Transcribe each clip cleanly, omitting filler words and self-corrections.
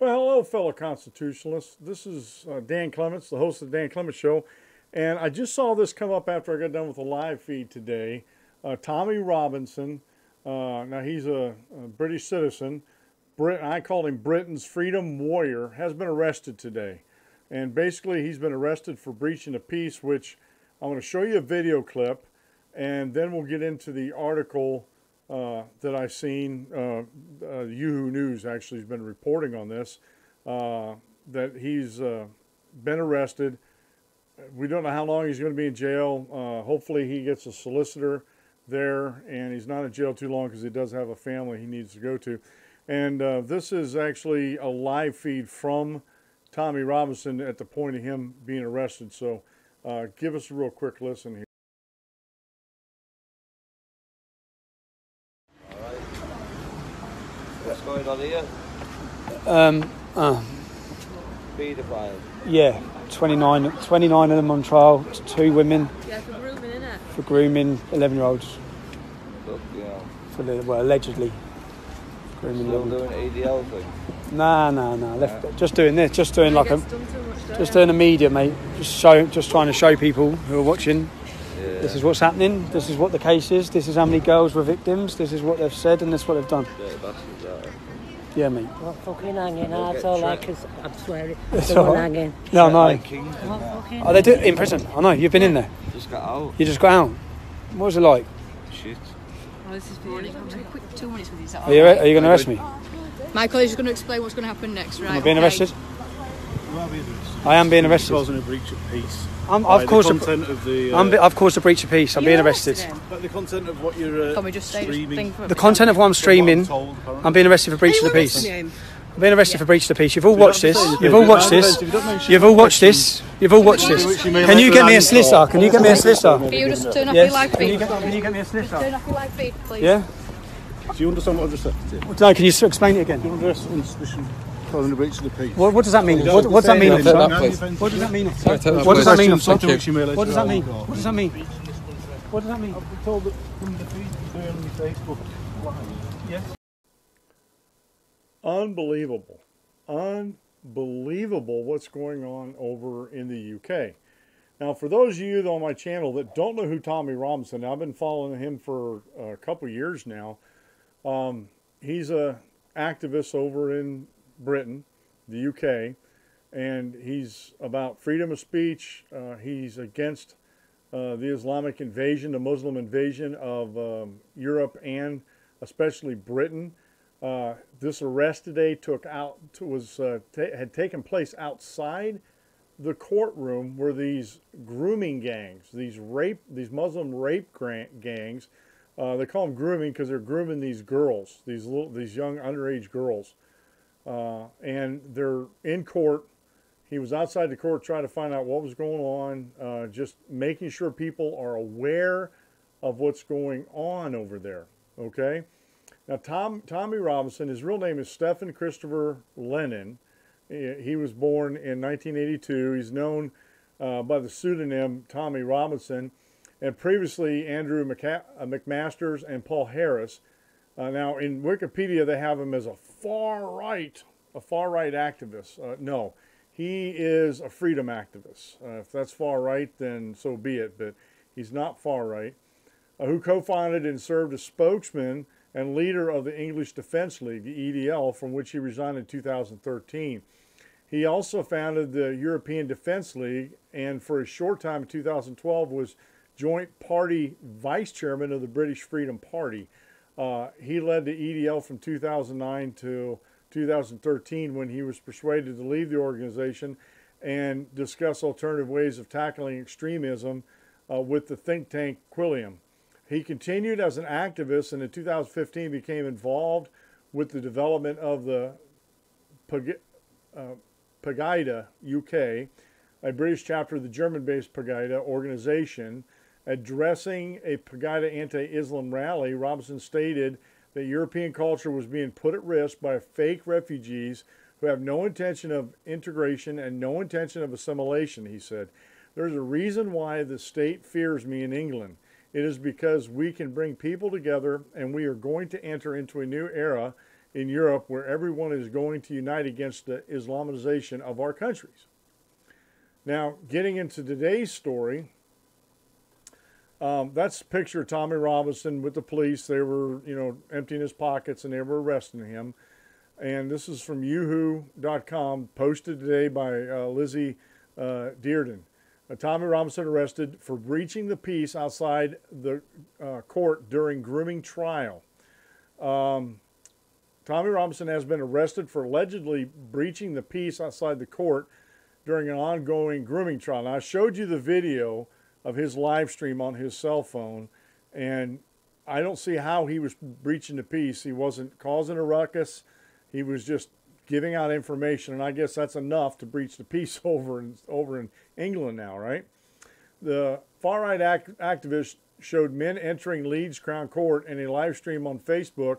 Well, hello, fellow constitutionalists. This is Dan Clements, the host of the Dan Clements Show. And I just saw this come up after I got done with the live feed today. Tommy Robinson, now he's a British citizen. I call him Britain's freedom warrior, has been arrested today. And basically he's been arrested for breaching the peace, which I'm going to show you a video clip. And then we'll get into the article that I've seen. Yahoo News actually has been reporting on this, that he's been arrested. We don't know how long he's going to be in jail. Hopefully he gets a solicitor there, and he's not in jail too long because he does have a family he needs to go to. And this is actually a live feed from Tommy Robinson at the point of him being arrested. So give us a real quick listen here. What's going on here? Paedophile. Yeah, 29 of them on trial. It's 2 women. Yeah, for grooming, innit? For grooming 11-year-olds. Look, yeah. Well, allegedly. Grooming Still 11. doing ADL thing? Nah. Just doing this. Just doing like Just doing the media, mate. Just trying to show people who are watching. Yeah. This is what's happening. This is what the case is. This is how many girls were victims. This is what they've said, and this is what they've done. Dirty bastards, are Yeah, mate. Well, fucking hanging, that's all I can, I'm swearing. It's They all were right. hanging. No, Like no. kings, What and fucking Oh, they do in prison. I know. You've been in there. just got out. You just got out. What was it like? Shit. Oh, this is for you. Quick 2 minutes with these. Are you going to arrest me? Michael is going to explain what's going to happen next, right? Am I being arrested? You are being arrested. I am being arrested. Causing a breach of peace. I've caused I've caused a breach of peace. I'm being arrested. the content of what you're Can we just say streaming. thing for The content of what I'm streaming, I'm being arrested for breach of the peace. I'm being arrested for breach of the peace. You've all watched this. You've all watched this. You've all watched this. You've all watched this. Can you get me a solicitor? Can you get me a solicitor? Can you just turn off your Yes. live feed? Can you get me a solicitor? Turn off your live feed, please. Yeah. Do you understand what I've just said to you? No, can you explain it again? Do you understand suspicion causing a breach of the peace? What does that mean? What does that mean, officer? What does that mean, officer? What does that mean, officer? What does that mean? What does that mean? What does that mean? I've been told that from the feed today on your Facebook Live. Yes. Unbelievable. Unbelievable what's going on over in the UK. Now, for those of you on my channel that don't know who Tommy Robinson, I've been following him for a couple years now. He's a activist over in Britain, the UK, and he's about freedom of speech. He's against the Islamic invasion, the Muslim invasion of Europe and especially Britain. This arrest today had taken place outside the courtroom where these grooming gangs, these Muslim rape gangs, they call them grooming because they're grooming these girls, these young underage girls, and they're in court. He was outside the court trying to find out what was going on, just making sure people are aware of what's going on over there. Okay. Now, Tommy Robinson, his real name is Stephen Christopher Lennon. He was born in 1982. He's known by the pseudonym Tommy Robinson, and previously Andrew McMasters and Paul Harris. Now, in Wikipedia, they have him as a far right activist. No, he is a freedom activist. If that's far right, then so be it. But he's not far right. Who co-founded and served as spokesman and leader of the English Defence League, the EDL, from which he resigned in 2013. He also founded the European Defence League, and for a short time in 2012 was joint party vice chairman of the British Freedom Party. He led the EDL from 2009 to 2013 when he was persuaded to leave the organization and discuss alternative ways of tackling extremism with the think tank Quilliam. He continued as an activist and in 2015 became involved with the development of the Pegida UK, a British chapter of the German-based Pegida organization. Addressing a Pegida anti-Islam rally, Robinson stated that European culture was being put at risk by fake refugees who have no intention of integration and no intention of assimilation, he said. There's a reason why the state fears me in England. It is because we can bring people together and we are going to enter into a new era in Europe where everyone is going to unite against the Islamization of our countries. Now, getting into today's story, that's a picture of Tommy Robinson with the police. They were, emptying his pockets and they were arresting him. And this is from Yahoo.com, posted today by Lizzie Dearden. Tommy Robinson arrested for breaching the peace outside the court during grooming trial. Tommy Robinson has been arrested for allegedly breaching the peace outside the court during an ongoing grooming trial. Now, I showed you the video of his live stream on his cell phone, and I don't see how he was breaching the peace. He wasn't causing a ruckus. He was just giving out information, and I guess that's enough to breach the peace over in England now, right? The far-right activist showed men entering Leeds Crown Court in a live stream on Facebook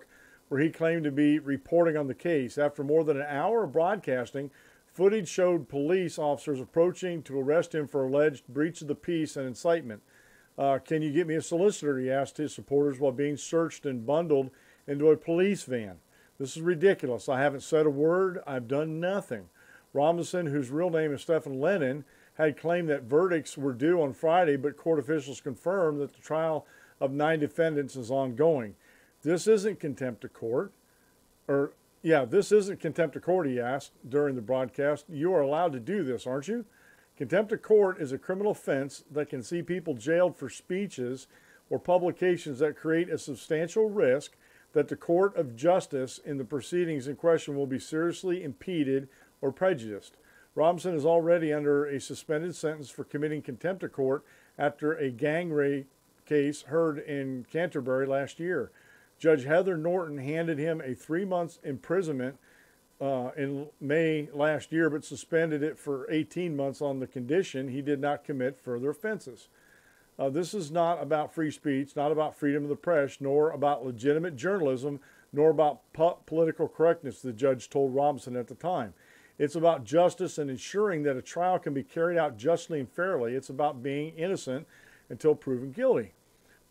where he claimed to be reporting on the case. After more than an hour of broadcasting, footage showed police officers approaching to arrest him for alleged breach of the peace and incitement. Can you get me a solicitor, he asked his supporters while being searched and bundled into a police van. This is ridiculous. I haven't said a word. I've done nothing. Robinson, whose real name is Stephen Lennon, had claimed that verdicts were due on Friday, but court officials confirmed that the trial of 9 defendants is ongoing. This isn't contempt of court. This isn't contempt of court, he asked during the broadcast. You are allowed to do this, aren't you? Contempt of court is a criminal offense that can see people jailed for speeches or publications that create a substantial risk that the court of justice in the proceedings in question will be seriously impeded or prejudiced. Robinson is already under a suspended sentence for committing contempt of court after a gang rape case heard in Canterbury last year. Judge Heather Norton handed him a 3-month imprisonment in May last year, but suspended it for 18 months on the condition he did not commit further offenses. This is not about free speech, not about freedom of the press, nor about legitimate journalism, nor about political correctness, the judge told Robinson at the time. It's about justice and ensuring that a trial can be carried out justly and fairly. It's about being innocent until proven guilty.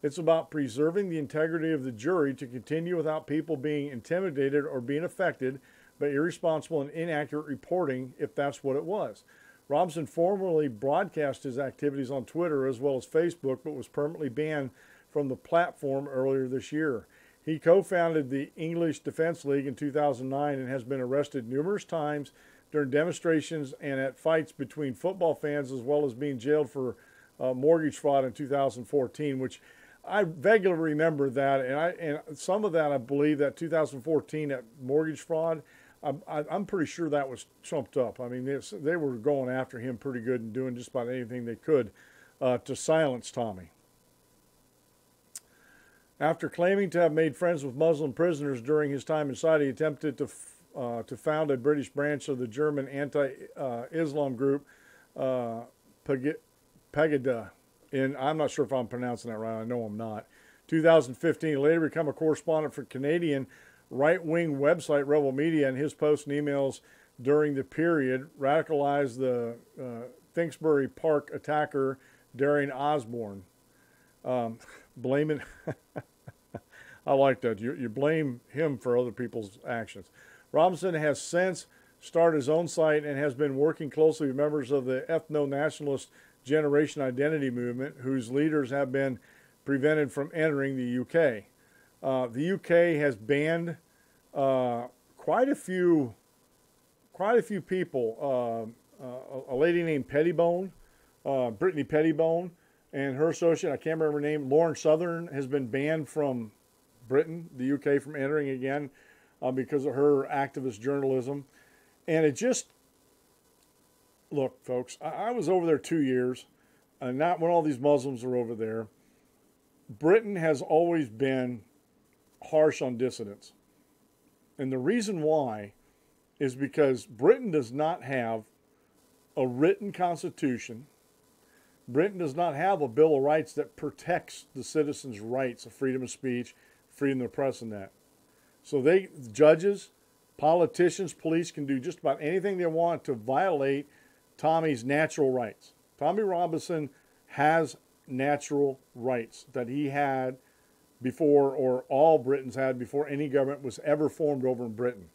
It's about preserving the integrity of the jury to continue without people being intimidated or being affected by irresponsible and inaccurate reporting, if that's what it was. Robinson formerly broadcast his activities on Twitter as well as Facebook, but was permanently banned from the platform earlier this year. He co-founded the English Defense League in 2009 and has been arrested numerous times during demonstrations and at fights between football fans, as well as being jailed for mortgage fraud in 2014, which I vaguely remember that, and some of that I believe that 2014, that mortgage fraud, I'm pretty sure that was trumped up. I mean, they were going after him pretty good and doing just about anything they could to silence Tommy. After claiming to have made friends with Muslim prisoners during his time inside, he attempted to found a British branch of the German anti-Islam group Pegida. I'm not sure if I'm pronouncing that right. I know I'm not. 2015, he later became a correspondent for Canadian right-wing website Rebel Media, and his posts and emails during the period radicalized the Thinksbury Park attacker Darian Osborne. Blaming, I like that. You blame him for other people's actions. Robinson has since started his own site and has been working closely with members of the ethno-nationalist Generation Identity movement, whose leaders have been prevented from entering the UK. The UK has banned quite a few people. A lady named Pettibone, Brittany Pettibone, and her associate, I can't remember her name, Lauren Southern, has been banned from Britain, the UK, from entering again because of her activist journalism. And it just, look, folks, I was over there 2 years, and not when all these Muslims were over there. Britain has always been harsh on dissidents. And the reason why is because Britain does not have a written constitution. Britain does not have a Bill of Rights that protects the citizens' rights of freedom of speech, freedom of the press, and that. So judges, politicians, police can do just about anything they want to violate Tommy's natural rights. Tommy Robinson has natural rights that he had before, or all Britons had before any government was ever formed over in Britain.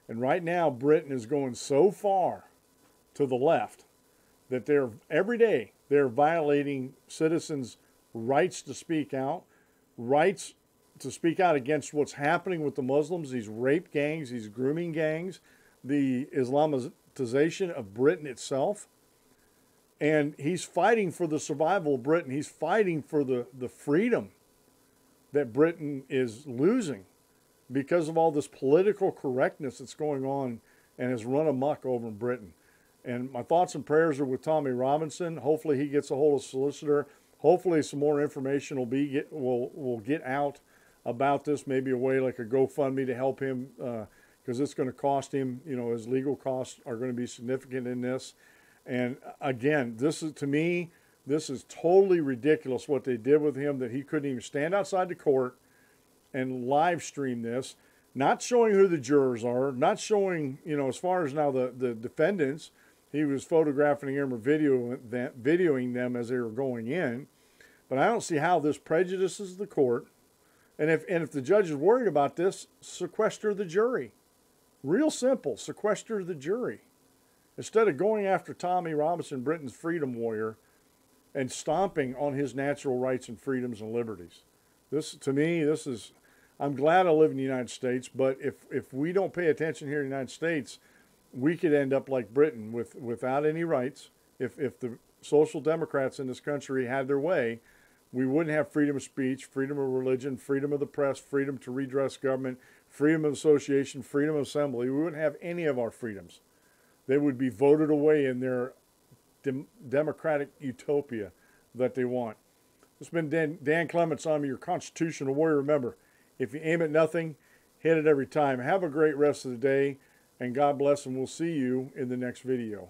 And right now, Britain is going so far to the left that every day they're violating citizens' rights to speak out, rights to speak out against what's happening with the Muslims, these rape gangs, these grooming gangs, the Islamization of Britain itself. And he's fighting for the survival of Britain. He's fighting for the freedom that Britain is losing because of all this political correctness that's going on and has run amok over in Britain. And my thoughts and prayers are with Tommy Robinson. Hopefully he gets a hold of a solicitor. Hopefully some more information will get out about this, maybe a way like a GoFundMe to help him, because it's going to cost him, his legal costs are going to be significant in this. And again, to me, this is totally ridiculous what they did with him, that he couldn't even stand outside the court and live stream this, not showing who the jurors are, not showing, as far as now the defendants, he was photographing them or videoing them as they were going in. But I don't see how this prejudices the court. And if the judge is worried about this, sequester the jury. Real simple, sequester the jury. Instead of going after Tommy Robinson, Britain's freedom warrior, and stomping on his natural rights and freedoms and liberties. To me, I'm glad I live in the United States, but if we don't pay attention here in the United States, we could end up like Britain without any rights. If the social democrats in this country had their way, we wouldn't have freedom of speech, freedom of religion, freedom of the press, freedom to redress government, freedom of association, freedom of assembly. We wouldn't have any of our freedoms. They would be voted away in their democratic utopia that they want. This has been Dan Clements. I'm your constitutional warrior. Remember, if you aim at nothing, hit it every time. Have a great rest of the day, and God bless, and we'll see you in the next video.